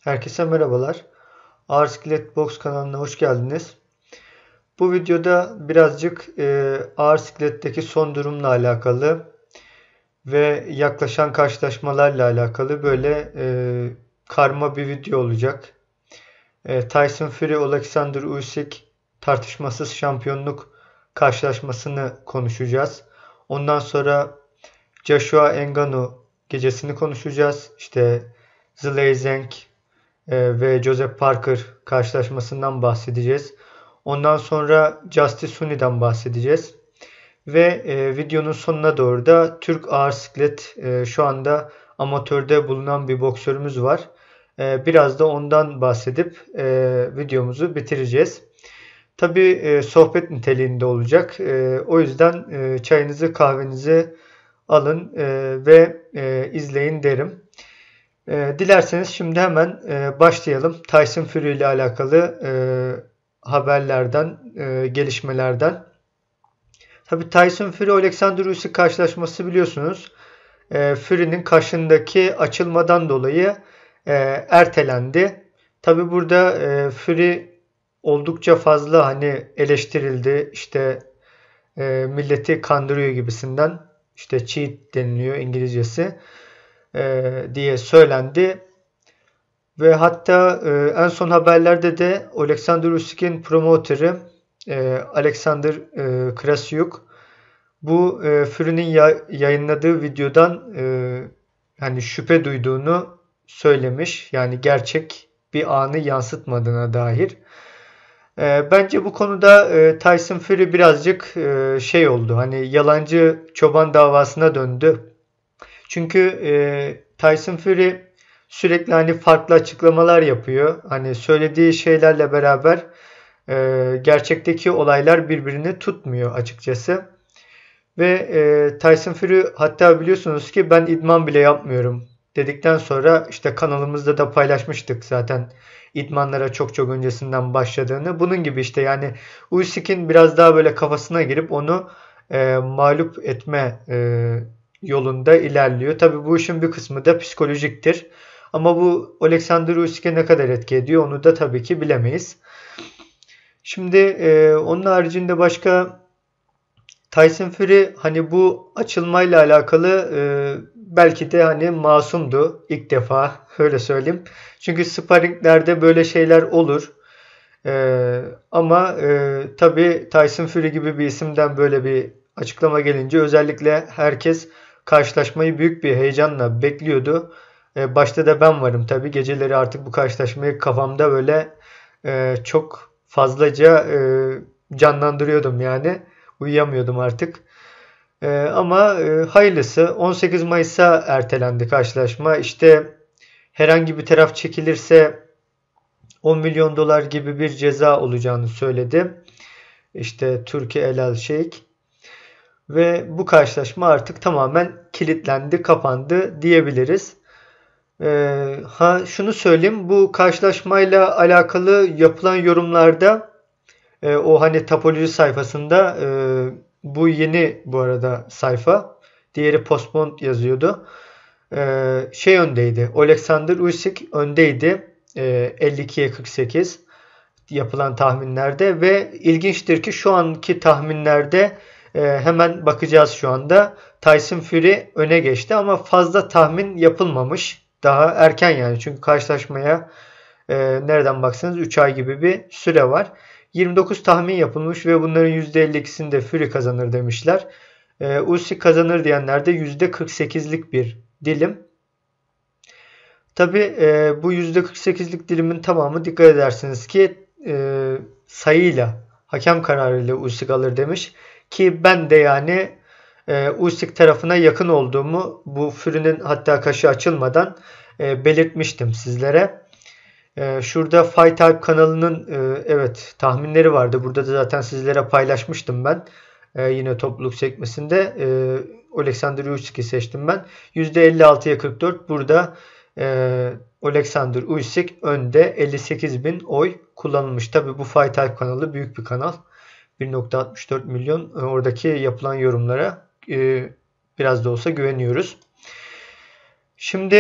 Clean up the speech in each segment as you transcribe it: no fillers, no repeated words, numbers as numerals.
Herkese merhabalar. Ağır Siklet Box kanalına hoş geldiniz. Bu videoda birazcık ağır sikletteki son durumla alakalı ve yaklaşan karşılaşmalarla alakalı böyle karma bir video olacak. Tyson Fury Alexander Usyk tartışmasız şampiyonluk karşılaşmasını konuşacağız. Ondan sonra Joshua Ngannou gecesini konuşacağız. İşte Zhilei Zhang ve Joseph Parker karşılaşmasından bahsedeceğiz. Ondan sonra Justis Huni'den bahsedeceğiz. Ve videonun sonuna doğru da Türk ağır siklet şu anda amatörde bulunan bir boksörümüz var. Biraz da ondan bahsedip videomuzu bitireceğiz. Tabii sohbet niteliğinde olacak. O yüzden çayınızı kahvenizi alın ve izleyin derim. Dilerseniz şimdi hemen başlayalım. Tyson Fury ile alakalı haberlerden, gelişmelerden. Tabii Tyson Fury Alexander Usyk karşılaşması biliyorsunuz. Fury'nin kaşındaki açılmadan dolayı ertelendi. Tabii burada Fury oldukça fazla hani eleştirildi. İşte milleti kandırıyor gibisinden. İşte cheat deniliyor İngilizcesi. Diye söylendi. Ve hatta en son haberlerde de Alexander Usyk'in promotörü Alexander Krasyuk bu Fury'nin yayınladığı videodan yani şüphe duyduğunu söylemiş. Yani gerçek bir anı yansıtmadığına dair. Bence bu konuda Tyson Fury birazcık şey oldu. Hani yalancı çoban davasına döndü. Çünkü Tyson Fury sürekli hani farklı açıklamalar yapıyor. Hani söylediği şeylerle beraber gerçekteki olaylar birbirini tutmuyor açıkçası. Ve Tyson Fury hatta biliyorsunuz ki ben idman bile yapmıyorum dedikten sonra işte kanalımızda da paylaşmıştık zaten idmanlara çok öncesinden başladığını. Bunun gibi işte yani Usyk'in biraz daha böyle kafasına girip onu mağlup etme yolunda ilerliyor. Tabii bu işin bir kısmı da psikolojiktir. Ama bu Alexander Usyk'e ne kadar etki ediyor onu da tabii ki bilemeyiz. Şimdi onun haricinde başka Tyson Fury hani bu açılmayla alakalı belki de hani masumdu ilk defa öyle söyleyeyim. Çünkü sparringlerde böyle şeyler olur. Ama tabii Tyson Fury gibi bir isimden böyle bir açıklama gelince özellikle herkes karşılaşmayı büyük bir heyecanla bekliyordu. Başta da ben varım tabii. Geceleri artık bu karşılaşmayı kafamda böyle çok fazlaca canlandırıyordum yani. Uyuyamıyordum artık. Ama hayırlısı 18 Mayıs'a ertelendi karşılaşma. İşte herhangi bir taraf çekilirse 10 milyon dolar gibi bir ceza olacağını söyledi. İşte Turki El Al Sheikh. Ve bu karşılaşma artık tamamen kilitlendi, kapandı diyebiliriz. Şunu söyleyeyim, bu karşılaşmayla alakalı yapılan yorumlarda o hani Tapoloji sayfasında bu yeni bu arada sayfa. Diğeri Postponed yazıyordu. Şey öndeydi. Alexander Usyk öndeydi. 52'ye 48 yapılan tahminlerde ve ilginçtir ki şu anki tahminlerde hemen bakacağız şu anda. Tyson Fury öne geçti ama fazla tahmin yapılmamış. Daha erken yani çünkü karşılaşmaya nereden baksanız 3 ay gibi bir süre var. 29 tahmin yapılmış ve bunların %52'sinde Fury kazanır demişler. Usyk kazanır diyenler de %48'lik bir dilim. Tabi bu %48'lik dilimin tamamı dikkat edersiniz ki sayıyla, hakem kararıyla Usyk alır demiş. Ki ben de yani Usyk tarafına yakın olduğumu bu Fury'nin hatta kaşı açılmadan belirtmiştim sizlere. Şurada Fight Hype kanalının evet tahminleri vardı. Burada da zaten sizlere paylaşmıştım ben. Yine topluluk sekmesinde Alexander Usyk'i seçtim ben. %56'ya 44 burada Alexander Usyk önde 58.000 oy kullanılmış. Tabi bu Fight Hype kanalı büyük bir kanal. 1.64 milyon oradaki yapılan yorumlara biraz da olsa güveniyoruz. Şimdi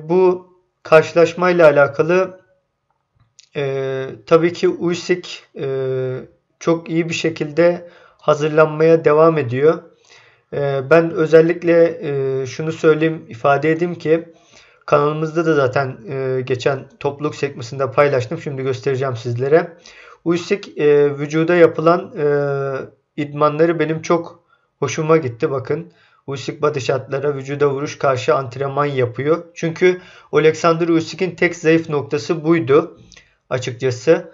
bu karşılaşmayla alakalı tabii ki Usyk çok iyi bir şekilde hazırlanmaya devam ediyor. Ben özellikle şunu söyleyeyim, ifade edeyim ki kanalımızda da zaten geçen topluluk sekmesinde paylaştım. Şimdi göstereceğim sizlere. Usyk vücuda yapılan idmanları benim çok hoşuma gitti. Bakın. Usyk body shot'lara, vücuda vuruş karşı antrenman yapıyor. Çünkü Alexander Usyk'in tek zayıf noktası buydu. Açıkçası.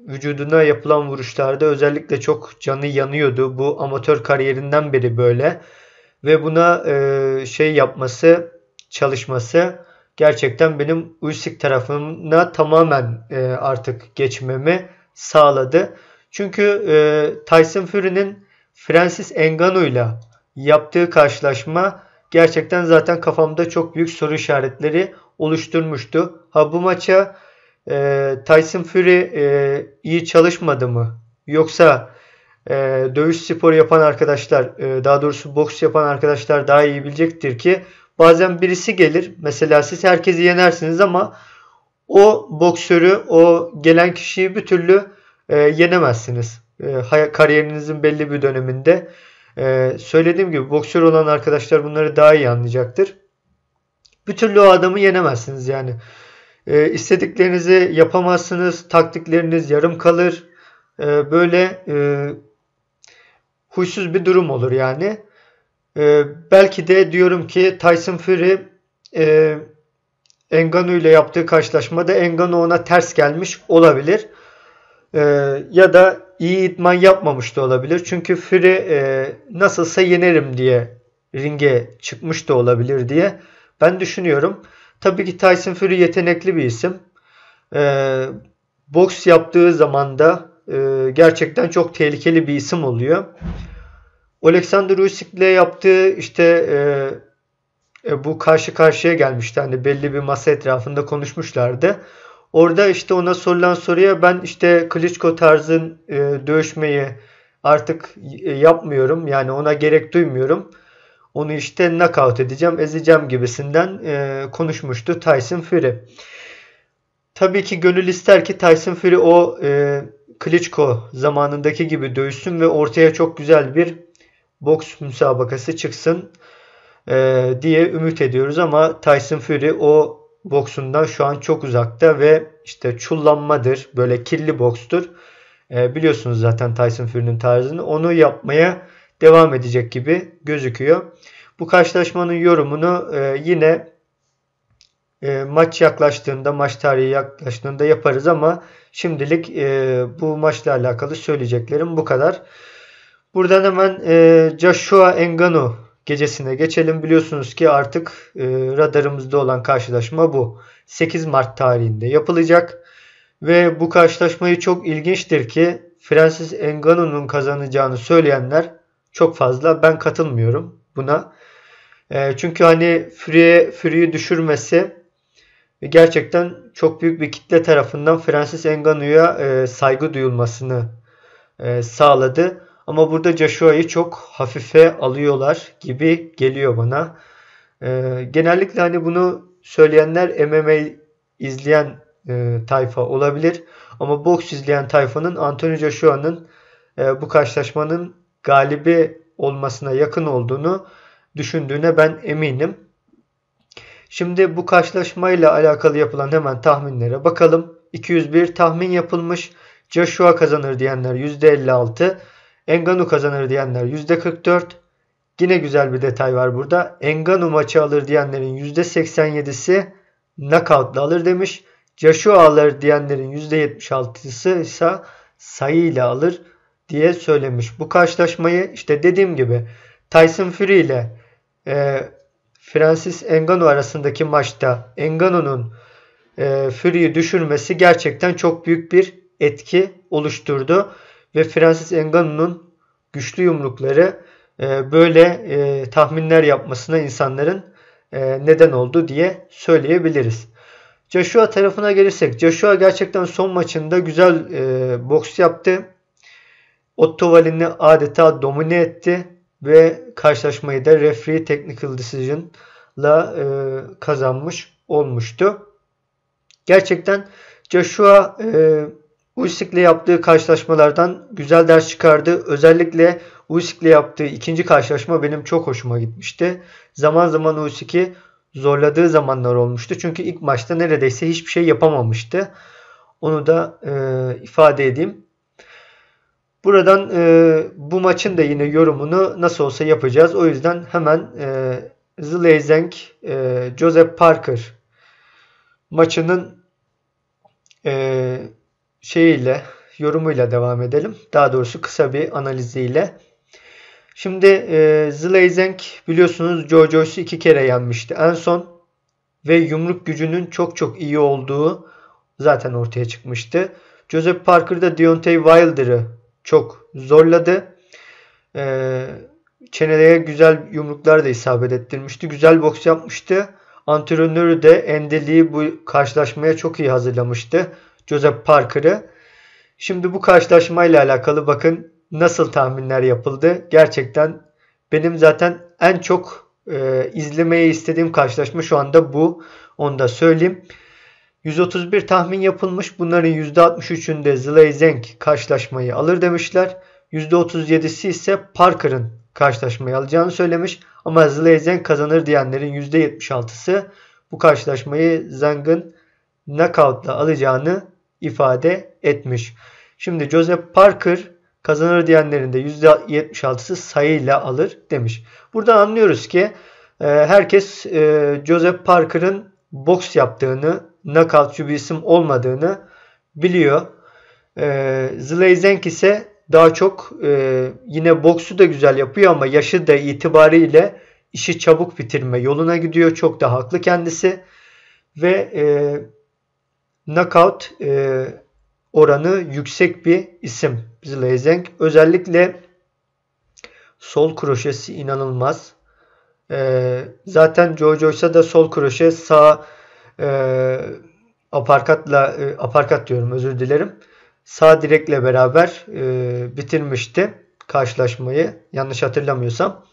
Vücuduna yapılan vuruşlarda özellikle çok canı yanıyordu. Bu amatör kariyerinden beri böyle. Ve buna şey yapması, çalışması gerçekten benim Usyk tarafına tamamen artık geçmemi sağladı. Çünkü Tyson Fury'nin Francis Ngannou'yla yaptığı karşılaşma gerçekten zaten kafamda çok büyük soru işaretleri oluşturmuştu. Bu maça Tyson Fury iyi çalışmadı mı? Yoksa dövüş sporu yapan arkadaşlar, daha doğrusu boks yapan arkadaşlar daha iyi bilecektir ki bazen birisi gelir. Mesela siz herkesi yenersiniz ama o boksörü, o gelen kişiyi bir türlü yenemezsiniz. Kariyerinizin belli bir döneminde. Söylediğim gibi boksör olan arkadaşlar bunları daha iyi anlayacaktır. Bir türlü o adamı yenemezsiniz yani. İstediklerinizi yapamazsınız. Taktikleriniz yarım kalır. Böyle huysuz bir durum olur yani. Belki de diyorum ki Tyson Fury Ngannou ile yaptığı karşılaşmada Ngannou ona ters gelmiş olabilir. Ya da iyi idman yapmamış da olabilir. Çünkü Fury nasılsa yenerim diye ringe çıkmış da olabilir diye ben düşünüyorum. Tabii ki Tyson Fury yetenekli bir isim. Boks yaptığı zaman da gerçekten çok tehlikeli bir isim oluyor. Alexander Usyk'le yaptığı işte bu karşı karşıya gelmişti. Hani belli bir masa etrafında konuşmuşlardı. Orada işte ona sorulan soruya ben işte Klitschko tarzın dövüşmeyi artık yapmıyorum. Yani ona gerek duymuyorum. Onu işte knockout edeceğim, ezeceğim gibisinden konuşmuştu Tyson Fury. Tabii ki gönül ister ki Tyson Fury o Klitschko zamanındaki gibi dövüşsün ve ortaya çok güzel bir boks müsabakası çıksın diye ümit ediyoruz ama Tyson Fury o boksundan şu an çok uzakta ve işte çullanmadır, böyle kirli bokstur. Biliyorsunuz zaten Tyson Fury'nin tarzını. Onu yapmaya devam edecek gibi gözüküyor. Bu karşılaşmanın yorumunu yine maç yaklaştığında, maç tarihi yaklaştığında yaparız ama şimdilik bu maçla alakalı söyleyeceklerim bu kadar. Buradan hemen Joshua Ngannou gecesine geçelim. Biliyorsunuz ki artık radarımızda olan karşılaşma bu. 8 Mart tarihinde yapılacak. Ve bu karşılaşmayı çok ilginçtir ki Francis Ngannou'nun kazanacağını söyleyenler çok fazla. Ben katılmıyorum buna. Çünkü hani Fury'yi düşürmesi gerçekten çok büyük bir kitle tarafından Francis Ngannou'ya saygı duyulmasını sağladı. Ama burada Joshua'yı çok hafife alıyorlar gibi geliyor bana. Genellikle hani bunu söyleyenler MMA izleyen tayfa olabilir. Ama boks izleyen tayfanın Anthony Joshua'nın bu karşılaşmanın galibi olmasına yakın olduğunu düşündüğüne ben eminim. Şimdi bu karşılaşmayla alakalı yapılan hemen tahminlere bakalım. 201 tahmin yapılmış. Joshua kazanır diyenler %56. Ngannou kazanır diyenler %44. Yine güzel bir detay var burada. Ngannou maçı alır diyenlerin %87'si knockout'la alır demiş. Joshua alır diyenlerin %76'sı ise sayıyla alır diye söylemiş. Bu karşılaşmayı işte dediğim gibi Tyson Fury ile Francis Ngannou arasındaki maçta Ngannou'nun Fury'yi düşürmesi gerçekten çok büyük bir etki oluşturdu. Ve Francis Ngannou'nun güçlü yumrukları böyle tahminler yapmasına insanların neden oldu diye söyleyebiliriz. Joshua tarafına gelirsek, Joshua gerçekten son maçında güzel boks yaptı. Otto Wallin'i adeta domine etti ve karşılaşmayı da referee technical decision'la kazanmış olmuştu. Gerçekten Joshua Usyk'le yaptığı karşılaşmalardan güzel ders çıkardı. Özellikle Usyk'le yaptığı ikinci karşılaşma benim çok hoşuma gitmişti. Zaman zaman Usyk'i zorladığı zamanlar olmuştu. Çünkü ilk maçta neredeyse hiçbir şey yapamamıştı. Onu da ifade edeyim. Buradan bu maçın da yine yorumunu nasıl olsa yapacağız. O yüzden hemen Zhilei Zhang Joseph Parker maçının yorumuyla devam edelim. Daha doğrusu kısa bir analiziyle. Şimdi Zhilei Zhang biliyorsunuz Joe Joyce'u 2 kere yenmişti en son ve yumruk gücünün çok çok iyi olduğu zaten ortaya çıkmıştı. Joseph Parker da Deontay Wilder'ı çok zorladı. Çeneye güzel yumruklar da isabet ettirmişti. Güzel boks yapmıştı. Antrenörü de Andy Lee bu karşılaşmaya çok iyi hazırlamıştı Joseph Parker'ı. Şimdi bu karşılaşmayla alakalı bakın nasıl tahminler yapıldı. Gerçekten benim zaten en çok izlemeyi istediğim karşılaşma şu anda bu. Onu da söyleyeyim. 131 tahmin yapılmış. Bunların %63'ünde Zhilei Zhang karşılaşmayı alır demişler. %37'si ise Parker'ın karşılaşmayı alacağını söylemiş. Ama Zhilei Zhang kazanır diyenlerin %76'sı bu karşılaşmayı Zhang'ın knockout'la alacağını ifade etmiş. Şimdi Joseph Parker kazanır diyenlerin de %76'sı sayıyla alır demiş. Buradan anlıyoruz ki herkes Joseph Parker'ın boks yaptığını, knockoutçu bir isim olmadığını biliyor. Zhilei Zhang ise daha çok yine boksu da güzel yapıyor ama yaşı da itibariyle işi çabuk bitirme yoluna gidiyor. Çok da haklı kendisi. Ve knockout oranı yüksek bir isim Zhilei Zhang. Özellikle sol kroşesi inanılmaz. Zaten Joe Joyce'a da sol kroşe sağ aparkat diyorum, özür dilerim. Sağ direkle beraber bitirmişti karşılaşmayı. Yanlış hatırlamıyorsam.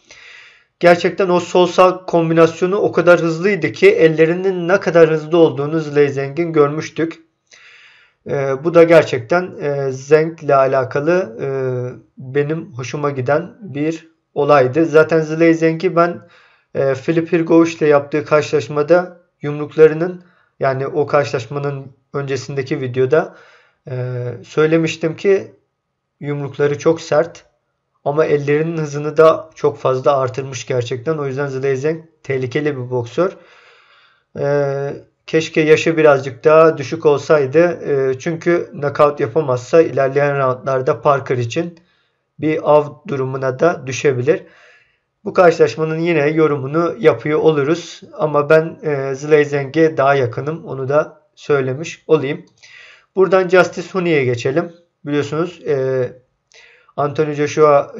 Gerçekten o sol sağ kombinasyonu o kadar hızlıydı ki ellerinin ne kadar hızlı olduğunu Zhilei Zhang'in görmüştük. Bu da gerçekten Zhang ile alakalı benim hoşuma giden bir olaydı. Zaten Zhilei Zhang'i ben Filip Hrgovic ile yaptığı karşılaşmada yumruklarının, yani o karşılaşmanın öncesindeki videoda söylemiştim ki yumrukları çok sert ama ellerinin hızını da çok fazla artırmış gerçekten. O yüzden Zhilei Zhang tehlikeli bir boksör. Keşke yaşı birazcık daha düşük olsaydı. Çünkü knockout yapamazsa ilerleyen roundlarda Parker için bir av durumuna da düşebilir. Bu karşılaşmanın yine yorumunu yapıyor oluruz. Ama ben Zhilei Zhang'e daha yakınım. Onu da söylemiş olayım. Buradan Justis Huni'ye geçelim. Biliyorsunuz Anthony Joshua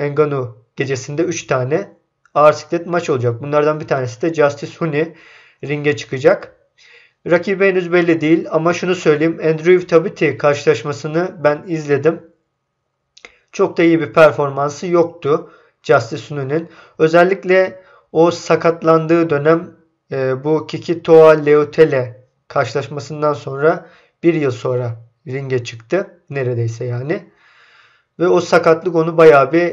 Ngannou gecesinde 3 tane ağır siklet maç olacak. Bunlardan bir tanesi de Justis Huni ringe çıkacak. Rakibi henüz belli değil ama şunu söyleyeyim. Andrew Tabiti karşılaşmasını ben izledim. Çok da iyi bir performansı yoktu Justis Huni'nin. Özellikle o sakatlandığı dönem bu Kikitoa Leotele karşılaşmasından sonra bir yıl sonra ringe çıktı. Neredeyse yani. Ve o sakatlık onu bayağı bir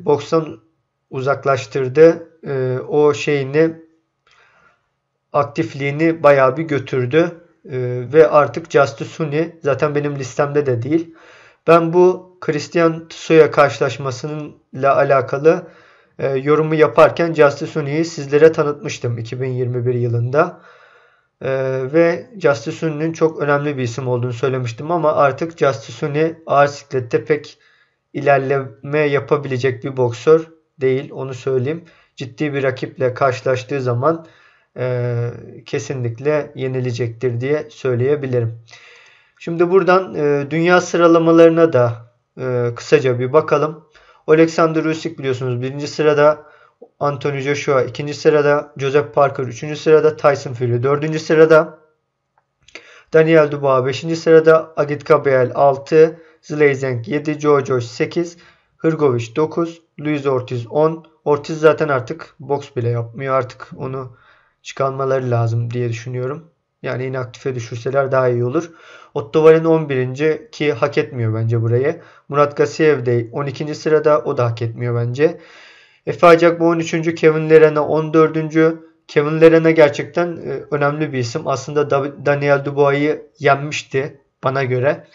bokstan uzaklaştırdı. O aktifliğini bayağı bir götürdü. Ve artık Justis Huni zaten benim listemde de değil. Ben bu Christian Tsuya karşılaşmasıyla alakalı yorumu yaparken Justis Huni'yi sizlere tanıtmıştım 2021 yılında. Ve Justis Huni'nin çok önemli bir isim olduğunu söylemiştim ama artık Justis Huni ağır siklette pek ilerleme yapabilecek bir boksör değil, onu söyleyeyim. Ciddi bir rakiple karşılaştığı zaman kesinlikle yenilecektir diye söyleyebilirim. Şimdi buradan dünya sıralamalarına da kısaca bir bakalım. Alexander Usyk biliyorsunuz 1. sırada, Anthony Joshua 2. sırada, Joseph Parker 3. sırada, Tyson Fury 4. sırada, Daniel Dubois 5. sırada, Agit Kabayel 6, Zhilei Zhang 7, Joe Joyce 8, Hrgovic 9, Luis Ortiz 10. Ortiz zaten artık boks bile yapmıyor. Artık onu çıkarmaları lazım diye düşünüyorum. Yani inaktife düşürseler daha iyi olur. Otto Warren 11. ki hak etmiyor bence burayı. Murat Gassiev de 12. sırada, o da hak etmiyor bence. Efe Aycakba 13. Kevin Lerena 14. Kevin Lerena gerçekten önemli bir isim. Aslında Daniel Dubois'ı yenmişti bana göre.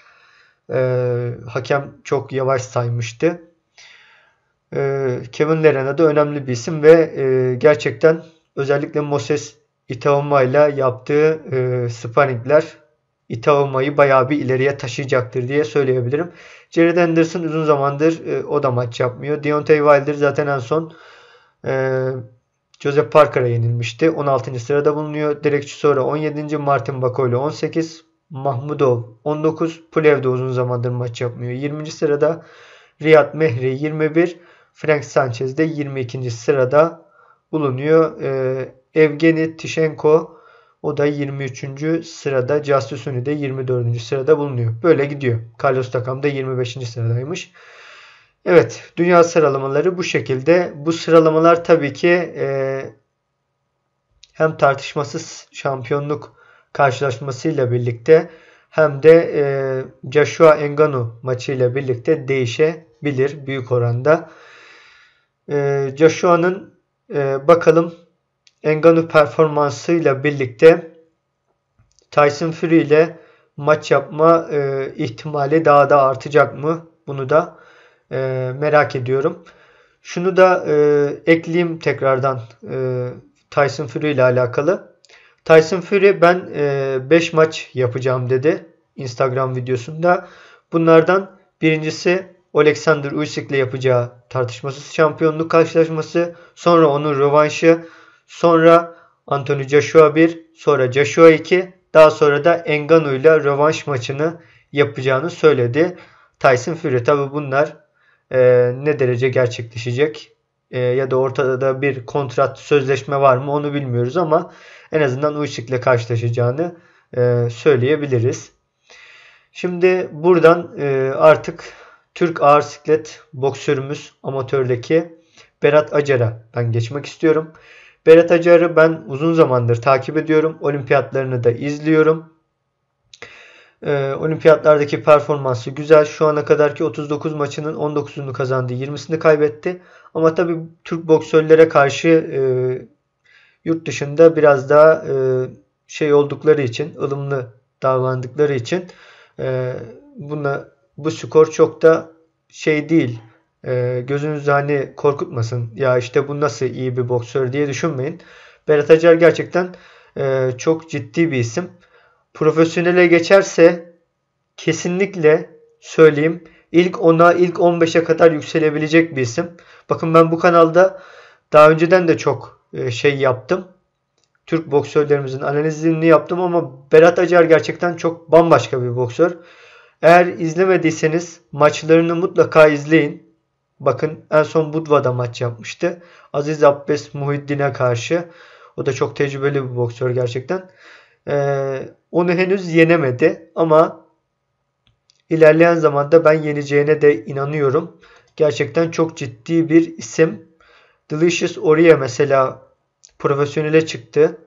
Hakem çok yavaş saymıştı. Kevin Lerena da önemli bir isim ve gerçekten özellikle Moses Itauma ile yaptığı sparringler Itauma'yı bayağı bir ileriye taşıyacaktır diye söyleyebilirim. Jared Anderson uzun zamandır o da maç yapmıyor. Deontay Wilder zaten en son Joseph Parker'a yenilmişti. 16. sırada bulunuyor. Derek Chisora 17. Martin Bakole 18. Mahmudov 19. Pulev de uzun zamandır maç yapmıyor. 20. sırada Riyad Mehri 21. Frank Sanchez de 22. sırada bulunuyor. Evgeni Tishenko o da 23. sırada. Justus Uni de 24. sırada bulunuyor. Böyle gidiyor. Carlos Takam da 25. sıradaymış. Evet, dünya sıralamaları bu şekilde. Bu sıralamalar tabii ki hem tartışmasız şampiyonluk karşılaşmasıyla birlikte hem de Joshua Ngannou maçıyla birlikte değişebilir büyük oranda. Joshua'nın bakalım Ngannou performansıyla birlikte Tyson Fury ile maç yapma ihtimali daha da artacak mı? Bunu da merak ediyorum. Şunu da ekleyeyim tekrardan Tyson Fury ile alakalı. Tyson Fury ben 5 maç yapacağım dedi Instagram videosunda. Bunlardan birincisi Alexander Usyk ile yapacağı tartışmasız şampiyonluk karşılaşması. Sonra onun rövanşı. Sonra Anthony Joshua 1. Sonra Joshua 2. Daha sonra da Ngannou ile rövanş maçını yapacağını söyledi. Tyson Fury. Tabi bunlar ne derece gerçekleşecek ya da ortada bir kontrat sözleşme var mı onu bilmiyoruz ama en azından Usyk ile karşılaşacağını söyleyebiliriz. Şimdi buradan artık Türk ağır siklet boksörümüz amatördeki Berat Acar'a ben geçmek istiyorum. Berat Acar'ı ben uzun zamandır takip ediyorum. Olimpiyatlarını da izliyorum. Olimpiyatlardaki performansı güzel. Şu ana kadarki 39 maçının 19'unu kazandı. 20'sini kaybetti. Ama tabii Türk boksörlere karşı yurt dışında biraz daha şey oldukları için, ılımlı davrandıkları için bu skor çok da şey değil. Gözünüzü hani korkutmasın. Ya işte bu nasıl iyi bir boksör diye düşünmeyin. Berat Acar gerçekten çok ciddi bir isim. Profesyonele geçerse kesinlikle söyleyeyim ilk 10'a ilk 15'e kadar yükselebilecek bir isim. Bakın ben bu kanalda daha önceden de çok şey yaptım. Türk boksörlerimizin analizini yaptım ama Berat Acar gerçekten çok bambaşka bir boksör. Eğer izlemediyseniz maçlarını mutlaka izleyin. Bakın en son Budva'da maç yapmıştı. Aziz Abbes Muhiddin'e karşı. O da çok tecrübeli bir boksör gerçekten. Onu henüz yenemedi ama ilerleyen zamanda ben yeneceğine de inanıyorum. Gerçekten çok ciddi bir isim. Delicious Oriye mesela profesyonele çıktı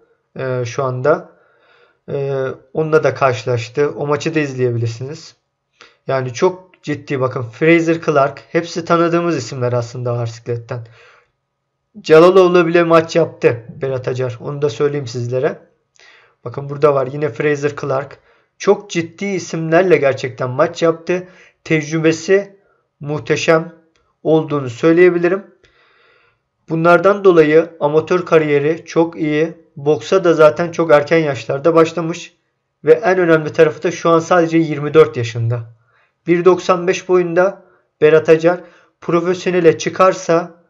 şu anda. Onunla da karşılaştı. O maçı da izleyebilirsiniz. Yani çok ciddi bakın. Frazer Clark. Hepsi tanıdığımız isimler aslında ağır sikletten. Calalov'la bile maç yaptı Berat Acar. Onu da söyleyeyim sizlere. Bakın burada var yine Frazer Clark. Çok ciddi isimlerle gerçekten maç yaptı. Tecrübesi muhteşem olduğunu söyleyebilirim. Bunlardan dolayı amatör kariyeri çok iyi. Boksa da zaten çok erken yaşlarda başlamış. Ve en önemli tarafı da şu an sadece 24 yaşında. 1.95 boyunda Berat Acar profesyonele çıkarsa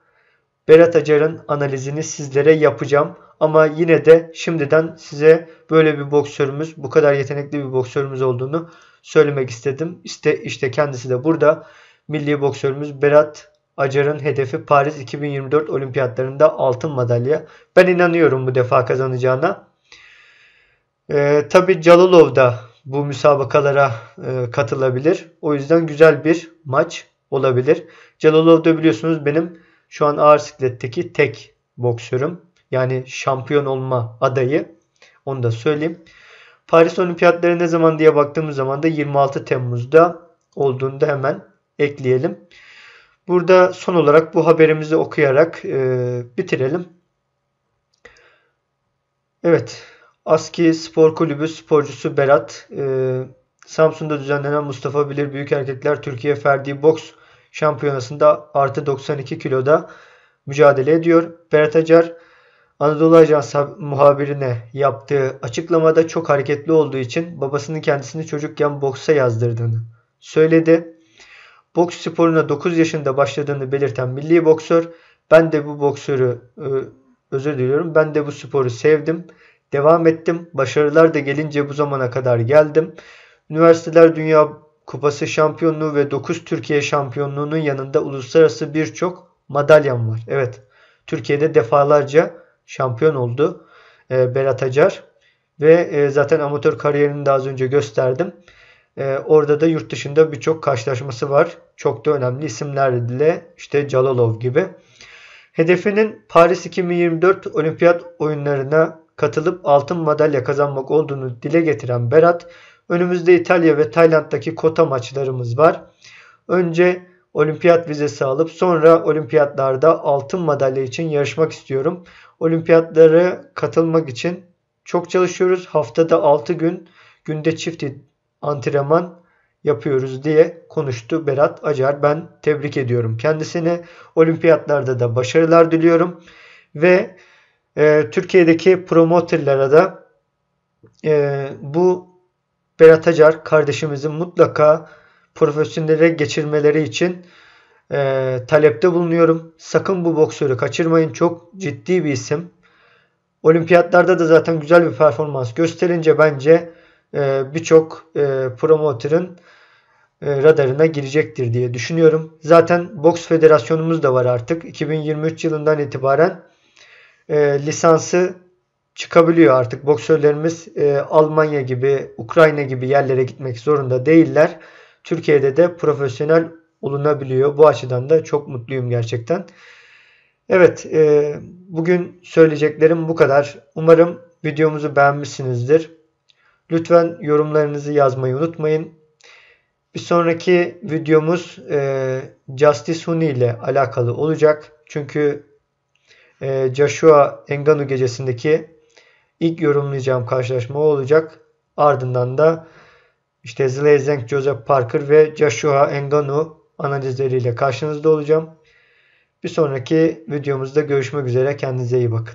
Berat Acar'ın analizini sizlere yapacağım. Ama yine de şimdiden size böyle bir boksörümüz, bu kadar yetenekli bir boksörümüz olduğunu söylemek istedim. İşte kendisi de burada. Milli boksörümüz Berat Acar'ın hedefi Paris 2024 Olimpiyatlarında altın madalya. Ben inanıyorum bu defa kazanacağına. Tabii Jalolov da bu müsabakalara katılabilir. O yüzden güzel bir maç olabilir. Jalolov da biliyorsunuz benim şu an ağır sikletteki tek boksörüm. Yani şampiyon olma adayı. Onu da söyleyeyim. Paris Olimpiyatları ne zaman diye baktığımız zaman da 26 Temmuz'da olduğunu da hemen ekleyelim. Burada son olarak bu haberimizi okuyarak bitirelim. Evet. ASKİ Spor Kulübü sporcusu Berat, Samsun'da düzenlenen Mustafa Bilir Büyük Erkekler Türkiye Ferdi Boks Şampiyonası'nda artı 92 kiloda mücadele ediyor. Berat Acar, Anadolu Ajansı muhabirine yaptığı açıklamada çok hareketli olduğu için babasının kendisini çocukken boksa yazdırdığını söyledi. Boks sporuna 9 yaşında başladığını belirten milli boksör, ben de bu sporu sevdim. Devam ettim. Başarılar da gelince bu zamana kadar geldim. Üniversiteler Dünya Kupası şampiyonluğu ve 9 Türkiye şampiyonluğunun yanında uluslararası birçok madalyam var. Evet, Türkiye'de defalarca şampiyon oldu Berat Acar. Ve zaten amatör kariyerini de az önce gösterdim. Orada da yurt dışında birçok karşılaşması var. Çok da önemli isimlerle, işte Calalov gibi. Hedefinin Paris 2024 Olimpiyat oyunlarına katılıp altın madalya kazanmak olduğunu dile getiren Berat, önümüzde İtalya ve Tayland'daki kota maçlarımız var. Önce olimpiyat vizesi alıp sonra olimpiyatlarda altın madalya için yarışmak istiyorum. Olimpiyatlara katılmak için çok çalışıyoruz. Haftada 6 gün, günde çift antrenman yapıyoruz diye konuştu Berat Acar. Ben tebrik ediyorum kendisini. Olimpiyatlarda da başarılar diliyorum. Ve Türkiye'deki promotörlere de bu Berat Acar kardeşimizin mutlaka profesyonele geçirmeleri için talepte bulunuyorum. Sakın bu boksörü kaçırmayın. Çok ciddi bir isim. Olimpiyatlarda da zaten güzel bir performans gösterince bence birçok promotörün radarına girecektir diye düşünüyorum. Zaten boks federasyonumuz da var artık. 2023 yılından itibaren lisansı çıkabiliyor artık. Boksörlerimiz Almanya gibi, Ukrayna gibi yerlere gitmek zorunda değiller. Türkiye'de de profesyonel olunabiliyor. Bu açıdan da çok mutluyum gerçekten. Evet, bugün söyleyeceklerim bu kadar. Umarım videomuzu beğenmişsinizdir. Lütfen yorumlarınızı yazmayı unutmayın. Bir sonraki videomuz Justis Huni ile alakalı olacak. Çünkü Joshua Ngannou gecesindeki ilk yorumlayacağım karşılaşma olacak. Ardından da işte Zhilei Joseph Parker ve Joshua Ngannou analizleriyle karşınızda olacağım. Bir sonraki videomuzda görüşmek üzere. Kendinize iyi bakın.